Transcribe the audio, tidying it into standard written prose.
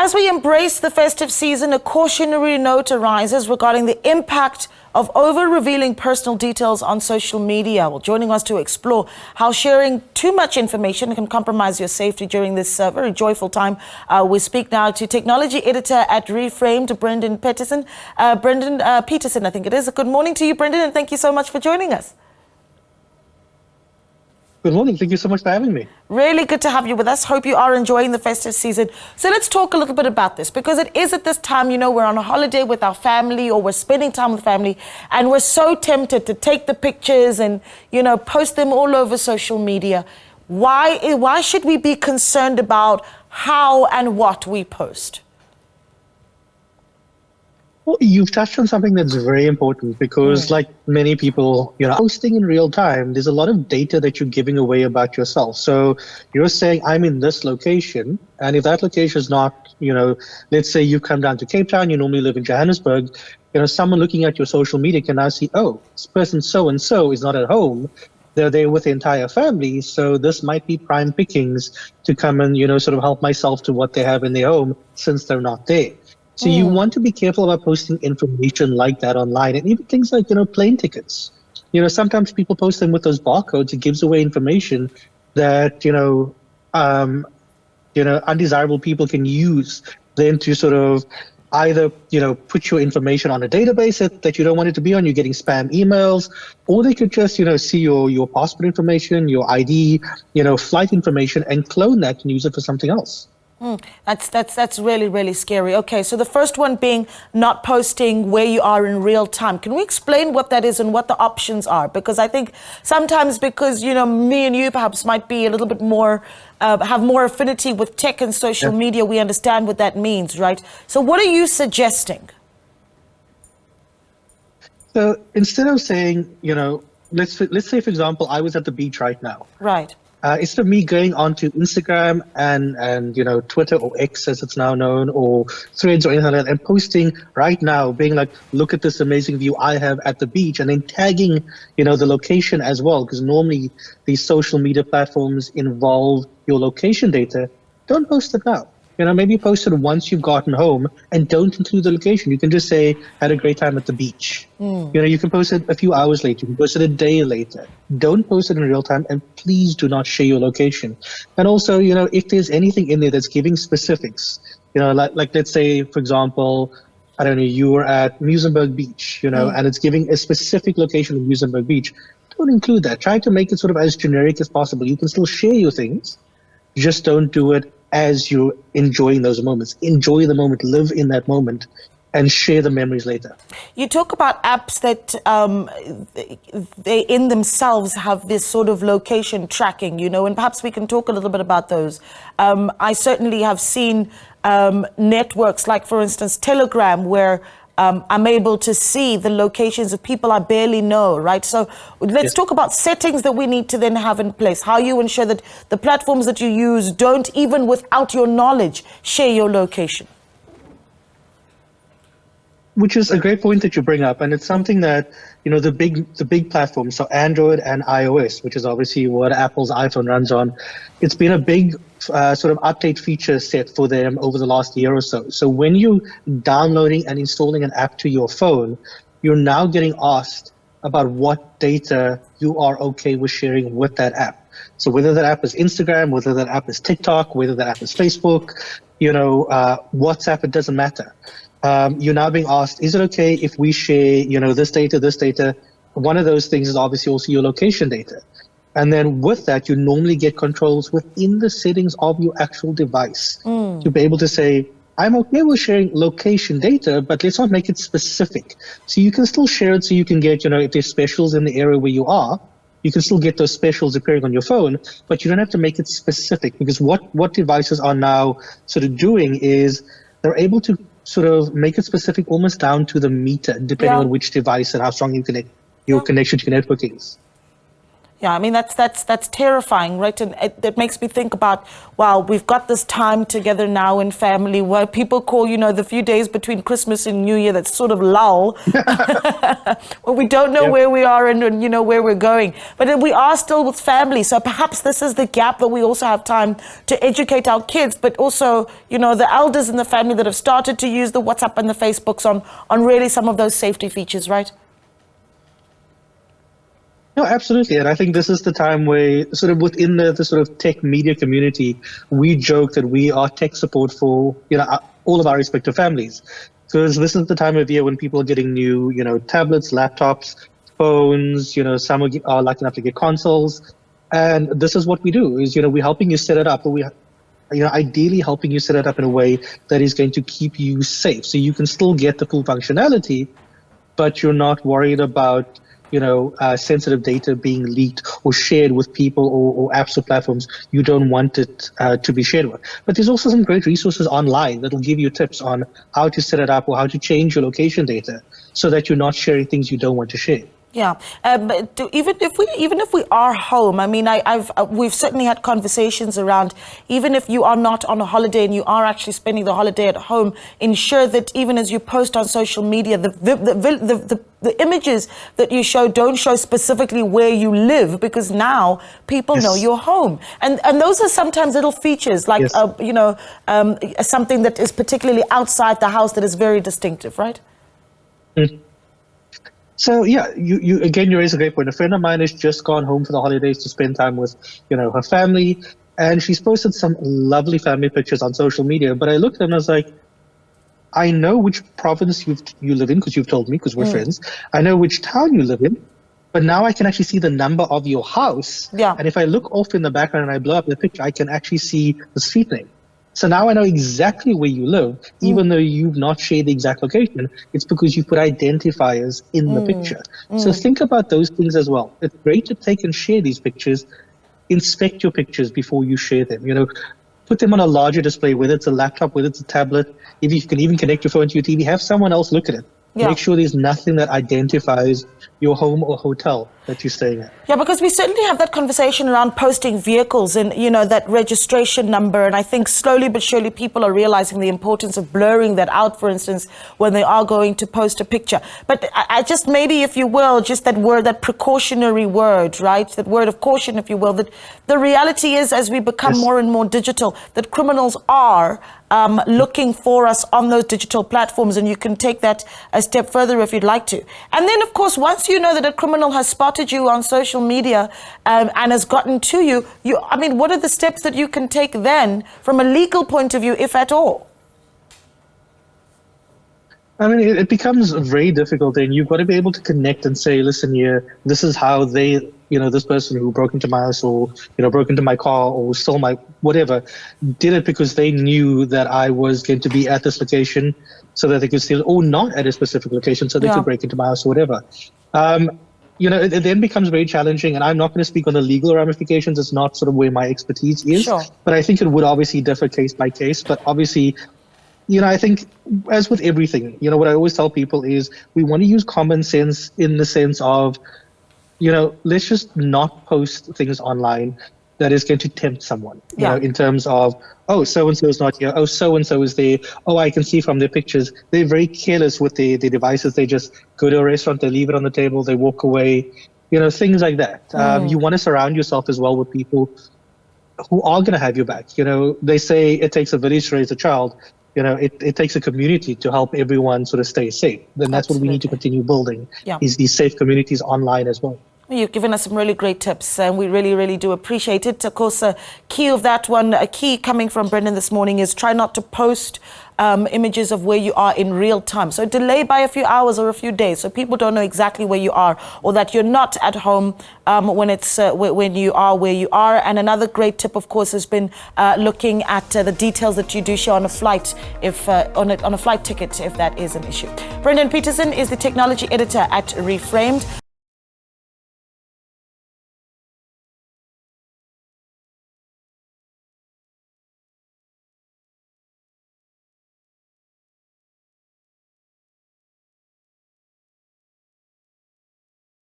As we embrace the festive season, a cautionary note arises regarding the impact of over-revealing personal details on social media. Well, joining us to explore how sharing too much information can compromise your safety during this very joyful time, we speak now to technology editor at Reframed, Brendon Petersen. Brendon Petersen, I think it is. Good morning to you, Brendon, and thank you so much for joining us. Good morning. Thank you so much for having me. Really good to have you with us. Hope you are enjoying the festive season. So let's talk a little bit about this, because it is at this time, you know, we're on a holiday with our family or we're spending time with family, and we're so tempted to take the pictures and, you know, post them all over social media. Why should we be concerned about how and what we post? Well, you've touched on something that's very important because, like many people, you know, posting in real time, there's a lot of data that you're giving away about yourself. So you're saying, I'm in this location, and if that location is not, you know, let's say you come down to Cape Town, you normally live in Johannesburg, you know, someone looking at your social media can now see, oh, this person so-and-so is not at home. They're there with the entire family, so this might be prime pickings to come and, you know, sort of help myself to what they have in their home since they're not there. So you want to be careful about posting information like that online, and even things like, you know, plane tickets. You know, sometimes people post them with those barcodes. It gives away information that, undesirable people can use then to sort of either, you know, put your information on a database that you don't want it to be on. You're getting spam emails, or they could just, you know, see your passport information, your ID, you know, flight information, and clone that and use it for something else. That's really, really scary. Okay, so the first one being not posting where you are in real time. Can we explain what that is and what the options are? Because I think sometimes, because, you know, me and you perhaps might be a little bit more, have more affinity with tech and social media, we understand what that means, right? So what are you suggesting? So instead of saying, you know, let's say, for example, I was at the beach right now. Right. Instead of me going onto Instagram and you know, Twitter, or X as it's now known, or Threads or anything like that, and posting right now, being like, look at this amazing view I have at the beach, and then tagging, you know, the location as well, because normally these social media platforms involve your location data. Don't post it now. You know, maybe post it once you've gotten home, and don't include the location. You can just say, had a great time at the beach. You know, you can post it a few hours later. You can post it a day later. Don't post it in real time, and please do not share your location. And also, you know, if there's anything in there that's giving specifics, you know, like let's say, for example, I don't know, you were at Muizenberg Beach, you know, and it's giving a specific location of Muizenberg Beach. Don't include that. Try to make it sort of as generic as possible. You can still share your things, just don't do it as you're enjoying those moments. Enjoy the moment, live in that moment, and share the memories later. You talk about apps that they in themselves have this sort of location tracking, you know, and perhaps we can talk a little bit about those. I certainly have seen networks like, for instance, Telegram, where I'm able to see the locations of people I barely know, right? So let's talk about settings that we need to then have in place, how you ensure that the platforms that you use don't, even without your knowledge, share your location. Which is a great point that you bring up, and it's something that, you know, the big platforms, so Android and iOS, which is obviously what Apple's iPhone runs on, it's been a big sort of update feature set for them over the last year or so. So when you're downloading and installing an app to your phone, you're now getting asked about what data you are okay with sharing with that app. So whether that app is Instagram, whether that app is TikTok, whether that app is Facebook, you know, WhatsApp, it doesn't matter. You're now being asked, is it okay if we share, you know, this data? One of those things is obviously also your location data. And then with that, you normally get controls within the settings of your actual device to be able to say, I'm okay with sharing location data, but let's not make it specific. So you can still share it, so you can get, you know, if there's specials in the area where you are, you can still get those specials appearing on your phone, but you don't have to make it specific, because what devices are now sort of doing is they're able to sort of make it specific almost down to the meter, depending on which device and how strong your connection to your network is. Yeah, I mean, that's terrifying, right? And it makes me think about, wow, we've got this time together now in family where people call, the few days between Christmas and New Year, that's sort of lull, where we don't know where we are and where we're going. But we are still with family. So perhaps this is the gap that we also have time to educate our kids, but also, the elders in the family that have started to use the WhatsApp and the Facebooks on really some of those safety features, right? No, absolutely. And I think this is the time where sort of within the sort of tech media community, we joke that we are tech support for, all of our respective families. Because this is the time of year when people are getting new, tablets, laptops, phones, some are lucky enough to get consoles. And this is what we do is, we're helping you set it up. But ideally helping you set it up in a way that is going to keep you safe. So you can still get the full functionality, but you're not worried about sensitive data being leaked or shared with people or apps or platforms you don't want it to be shared with. But there's also some great resources online that will give you tips on how to set it up or how to change your location data so that you're not sharing things you don't want to share. Yeah, but even if we are home, I mean, we've certainly had conversations around, even if you are not on a holiday and you are actually spending the holiday at home, ensure that even as you post on social media, the images that you show don't show specifically where you live, because now people know you're home, and those are sometimes little features like something that is particularly outside the house that is very distinctive, right? Mm. So yeah, you again, you raise a great point. A friend of mine has just gone home for the holidays to spend time with, her family, and she's posted some lovely family pictures on social media. But I looked at them and I was like, I know which province you live in because you've told me, because we're friends. I know which town you live in, but now I can actually see the number of your house. Yeah. And if I look off in the background and I blow up the picture, I can actually see the street name. So now I know exactly where you live, even though you've not shared the exact location. It's because you put identifiers in the picture. So think about those things as well. It's great to take and share these pictures. Inspect your pictures before you share them. Put them on a larger display, whether it's a laptop, whether it's a tablet. If you can even connect your phone to your TV, have someone else look at it. Yeah. Make sure there's nothing that identifies your home or hotel that you're staying at. Yeah, because we certainly have that conversation around posting vehicles and, that registration number. And I think slowly but surely people are realizing the importance of blurring that out, for instance, when they are going to post a picture. But I just, maybe, if you will, just that word, that precautionary word, right? That word of caution, if you will, that the reality is, as we become more and more digital, that criminals are looking for us on those digital platforms, and you can take that a step further if you'd like to. And then, of course, once you know that a criminal has spotted you on social media and has gotten to you, what are the steps that you can take then from a legal point of view, if at all? I mean, it becomes very difficult, and you've got to be able to connect and say, listen here, this is how they, this person who broke into my house or, broke into my car or stole my whatever, did it because they knew that I was going to be at this location so that they could steal, or not at a specific location so they could break into my house or whatever. It then becomes very challenging, and I'm not going to speak on the legal ramifications. It's not sort of where my expertise is. Sure. But I think it would obviously differ case by case. But obviously, I think as with everything, what I always tell people is we want to use common sense in the sense of, let's just not post things online that is going to tempt someone, in terms of, oh, so-and-so is not here. Oh, so-and-so is there. Oh, I can see from their pictures. They're very careless with their devices. They just go to a restaurant, they leave it on the table, they walk away, things like that. You want to surround yourself as well with people who are going to have your back. They say it takes a village to raise a child. It takes a community to help everyone sort of stay safe. Then that's what we need to continue building, is these safe communities online as well. You've given us some really great tips, and we really, really do appreciate it. Of course, a key of that one, a key coming from Brendon this morning, is try not to post images of where you are in real time. So delay by a few hours or a few days, so people don't know exactly where you are, or that you're not at home when you are where you are. And another great tip, of course, has been looking at the details that you do show on a flight, if on a flight ticket, if that is an issue. Brendon Petersen is the technology editor at Reframed.